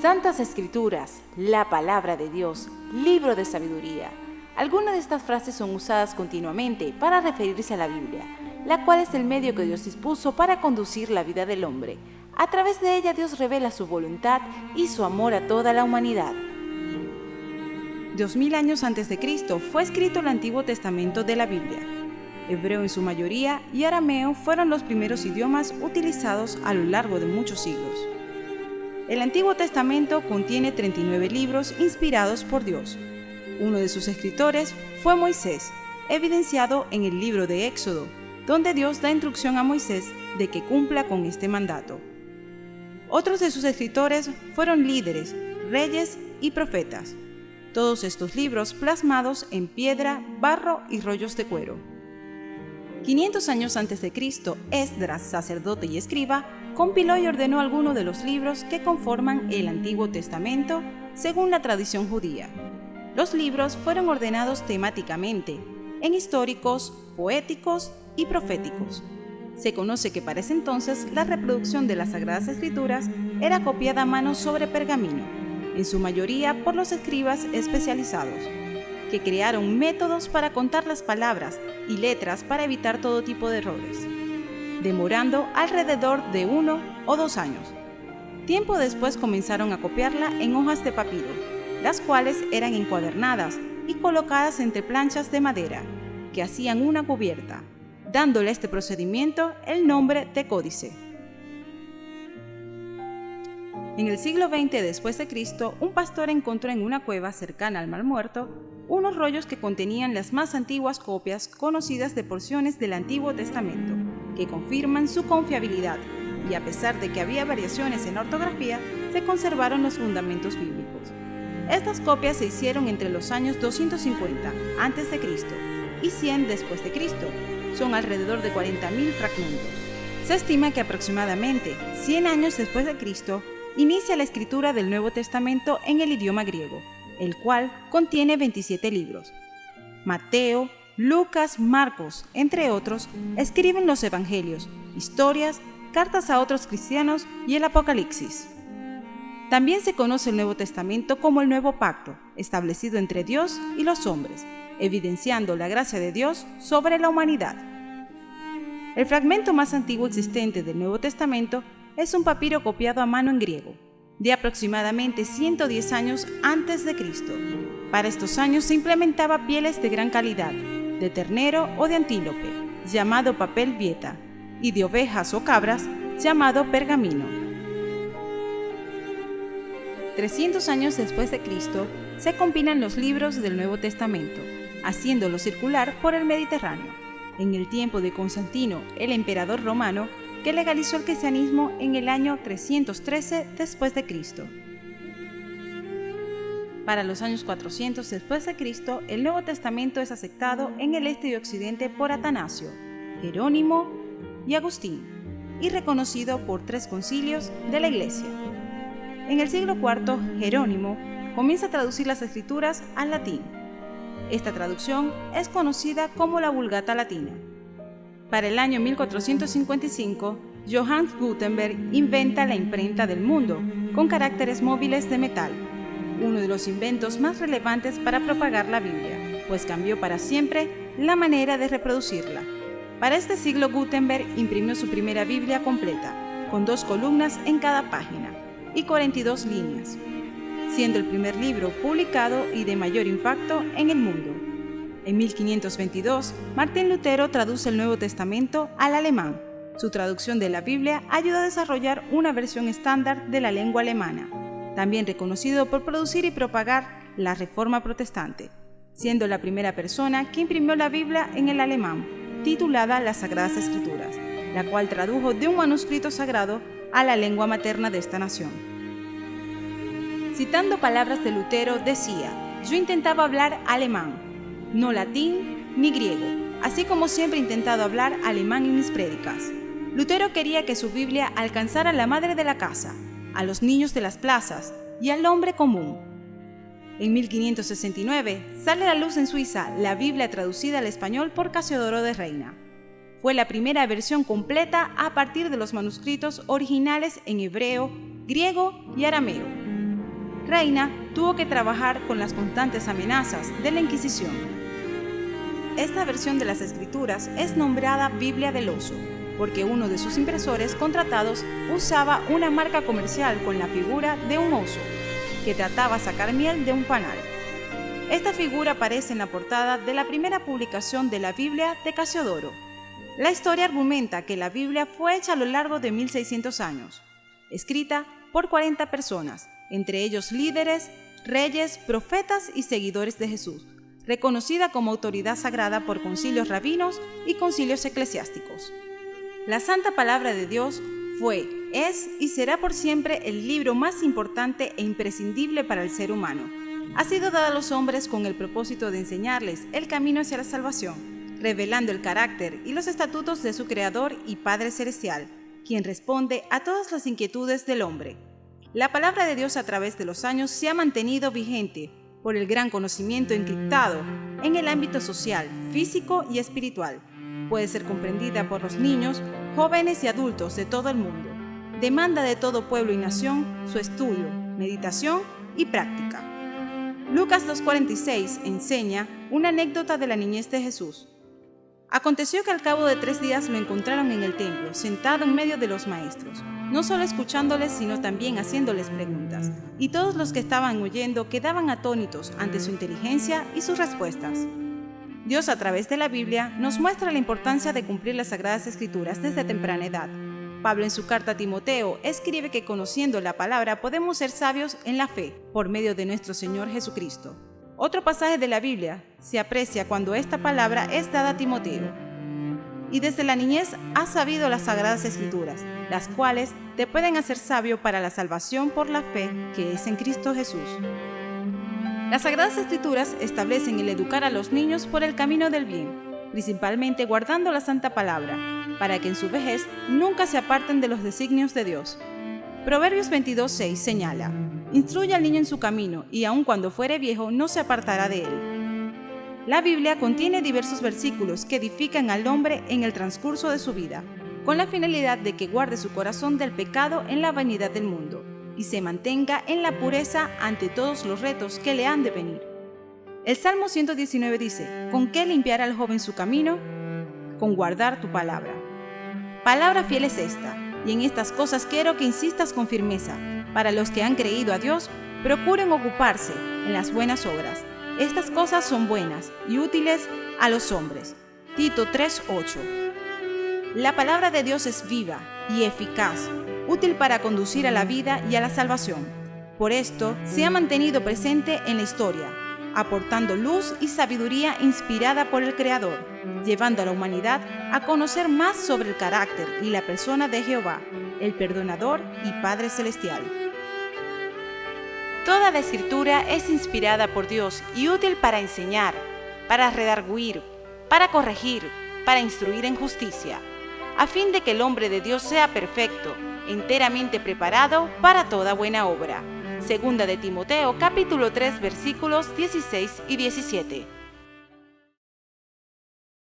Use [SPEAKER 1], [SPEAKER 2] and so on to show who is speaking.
[SPEAKER 1] Santas Escrituras, la palabra de Dios, libro de sabiduría. Algunas de estas frases son usadas continuamente para referirse a la Biblia, la cual es el medio que Dios dispuso para conducir la vida del hombre. A través de ella Dios revela su voluntad y su amor a toda la humanidad.
[SPEAKER 2] 2000 años antes de Cristo fue escrito el Antiguo Testamento de la Biblia. Hebreo en su mayoría y arameo fueron los primeros idiomas utilizados a lo largo de muchos siglos. El Antiguo Testamento contiene 39 libros inspirados por Dios. Uno de sus escritores fue Moisés, evidenciado en el libro de Éxodo, donde Dios da instrucción a Moisés de que cumpla con este mandato. Otros de sus escritores fueron líderes, reyes y profetas. Todos estos libros plasmados en piedra, barro y rollos de cuero. 500 años antes de Cristo, Esdras, sacerdote y escriba, compiló y ordenó algunos de los libros que conforman el Antiguo Testamento según la tradición judía. Los libros fueron ordenados temáticamente, en históricos, poéticos y proféticos. Se conoce que para ese entonces la reproducción de las Sagradas Escrituras era copiada a mano sobre pergamino, en su mayoría por los escribas especializados, que crearon métodos para contar las palabras y letras para evitar todo tipo de errores, demorando alrededor de 1 o 2 años. Tiempo después comenzaron a copiarla en hojas de papiro, las cuales eran encuadernadas y colocadas entre planchas de madera, que hacían una cubierta, dándole a este procedimiento el nombre de códice. En el siglo XX después de Cristo, un pastor encontró en una cueva cercana al Mar Muerto unos rollos que contenían las más antiguas copias conocidas de porciones del Antiguo Testamento, que confirman su confiabilidad, y a pesar de que había variaciones en la ortografía, se conservaron los fundamentos bíblicos. Estas copias se hicieron entre los años 250 a.C. y 100 después de Cristo. Son alrededor de 40.000 fragmentos. Se estima que aproximadamente 100 años después de Cristo inicia la escritura del Nuevo Testamento en el idioma griego, el cual contiene 27 libros. Mateo, Lucas, Marcos, entre otros, escriben los evangelios, historias, cartas a otros cristianos y el Apocalipsis. También se conoce el Nuevo Testamento como el Nuevo Pacto, establecido entre Dios y los hombres, evidenciando la gracia de Dios sobre la humanidad. El fragmento más antiguo existente del Nuevo Testamento es un papiro copiado a mano en griego, de aproximadamente 110 años antes de Cristo. Para estos años se implementaba pieles de gran calidad, de ternero o de antílope, llamado papel vieta, y de ovejas o cabras, llamado pergamino. 300 años después de Cristo, se combinan los libros del Nuevo Testamento, haciéndolo circular por el Mediterráneo, en el tiempo de Constantino, el emperador romano, que legalizó el cristianismo en el año 313 después de Cristo. Para los años 400 después de Cristo, el Nuevo Testamento es aceptado en el este y occidente por Atanasio, Jerónimo y Agustín, y reconocido por 3 concilios de la Iglesia. En el siglo IV, Jerónimo comienza a traducir las Escrituras al latín. Esta traducción es conocida como la Vulgata Latina. Para el año 1455, Johannes Gutenberg inventa la imprenta del mundo, con caracteres móviles de metal, uno de los inventos más relevantes para propagar la Biblia, pues cambió para siempre la manera de reproducirla. Para este siglo, Gutenberg imprimió su primera Biblia completa, con 2 columnas en cada página y 42 líneas, siendo el primer libro publicado y de mayor impacto en el mundo. En 1522, Martín Lutero traduce el Nuevo Testamento al alemán. Su traducción de la Biblia ayudó a desarrollar una versión estándar de la lengua alemana, también reconocido por producir y propagar la Reforma Protestante, siendo la primera persona que imprimió la Biblia en el alemán, titulada Las Sagradas Escrituras, la cual tradujo de un manuscrito sagrado a la lengua materna de esta nación. Citando palabras de Lutero, decía: "Yo intentaba hablar alemán, no latín ni griego, así como siempre he intentado hablar alemán en mis prédicas". Lutero quería que su Biblia alcanzara a la madre de la casa, a los niños de las plazas y al hombre común. En 1569 sale a la luz en Suiza la Biblia traducida al español por Casiodoro de Reina. Fue la primera versión completa a partir de los manuscritos originales en hebreo, griego y arameo. Reina tuvo que trabajar con las constantes amenazas de la Inquisición. Esta versión de las Escrituras es nombrada Biblia del Oso, porque uno de sus impresores contratados usaba una marca comercial con la figura de un oso, que trataba de sacar miel de un panal. Esta figura aparece en la portada de la primera publicación de la Biblia de Casiodoro. La historia argumenta que la Biblia fue hecha a lo largo de 1600 años, escrita por 40 personas, entre ellos líderes, reyes, profetas y seguidores de Jesús, reconocida como autoridad sagrada por concilios rabinos y concilios eclesiásticos. La Santa Palabra de Dios fue, es y será por siempre el libro más importante e imprescindible para el ser humano. Ha sido dada a los hombres con el propósito de enseñarles el camino hacia la salvación, revelando el carácter y los estatutos de su Creador y Padre Celestial, quien responde a todas las inquietudes del hombre. La palabra de Dios a través de los años se ha mantenido vigente por el gran conocimiento encriptado en el ámbito social, físico y espiritual. Puede ser comprendida por los niños, jóvenes y adultos de todo el mundo. Demanda de todo pueblo y nación su estudio, meditación y práctica. Lucas 2:46 enseña una anécdota de la niñez de Jesús. Aconteció que al cabo de 3 días lo encontraron en el templo, sentado en medio de los maestros, no solo escuchándoles, sino también haciéndoles preguntas. Y todos los que estaban oyendo quedaban atónitos ante su inteligencia y sus respuestas. Dios, a través de la Biblia, nos muestra la importancia de cumplir las Sagradas Escrituras desde temprana edad. Pablo, en su carta a Timoteo, escribe que conociendo la palabra podemos ser sabios en la fe, por medio de nuestro Señor Jesucristo. Otro pasaje de la Biblia se aprecia cuando esta palabra es dada a Timoteo. Y desde la niñez has sabido las Sagradas Escrituras, las cuales te pueden hacer sabio para la salvación por la fe que es en Cristo Jesús. Las Sagradas Escrituras establecen el educar a los niños por el camino del bien, principalmente guardando la Santa Palabra, para que en su vejez nunca se aparten de los designios de Dios. Proverbios 22:6 señala: instruye al niño en su camino, y aun cuando fuere viejo no se apartará de él. La Biblia contiene diversos versículos que edifican al hombre en el transcurso de su vida, con la finalidad de que guarde su corazón del pecado en la vanidad del mundo, y se mantenga en la pureza ante todos los retos que le han de venir. El Salmo 119 dice: ¿con qué limpiar al joven su camino? Con guardar tu palabra. Palabra fiel es esta, y en estas cosas quiero que insistas con firmeza. Para los que han creído a Dios, procuren ocuparse en las buenas obras. Estas cosas son buenas y útiles a los hombres. Tito 3:8. La palabra de Dios es viva y eficaz, útil para conducir a la vida y a la salvación. Por esto se ha mantenido presente en la historia, aportando luz y sabiduría inspirada por el Creador, llevando a la humanidad a conocer más sobre el carácter y la persona de Jehová, el Perdonador y Padre Celestial.
[SPEAKER 1] Toda la Escritura es inspirada por Dios y útil para enseñar, para redarguir, para corregir, para instruir en justicia, a fin de que el hombre de Dios sea perfecto, enteramente preparado para toda buena obra. Segunda de Timoteo, capítulo 3, versículos 16 y 17.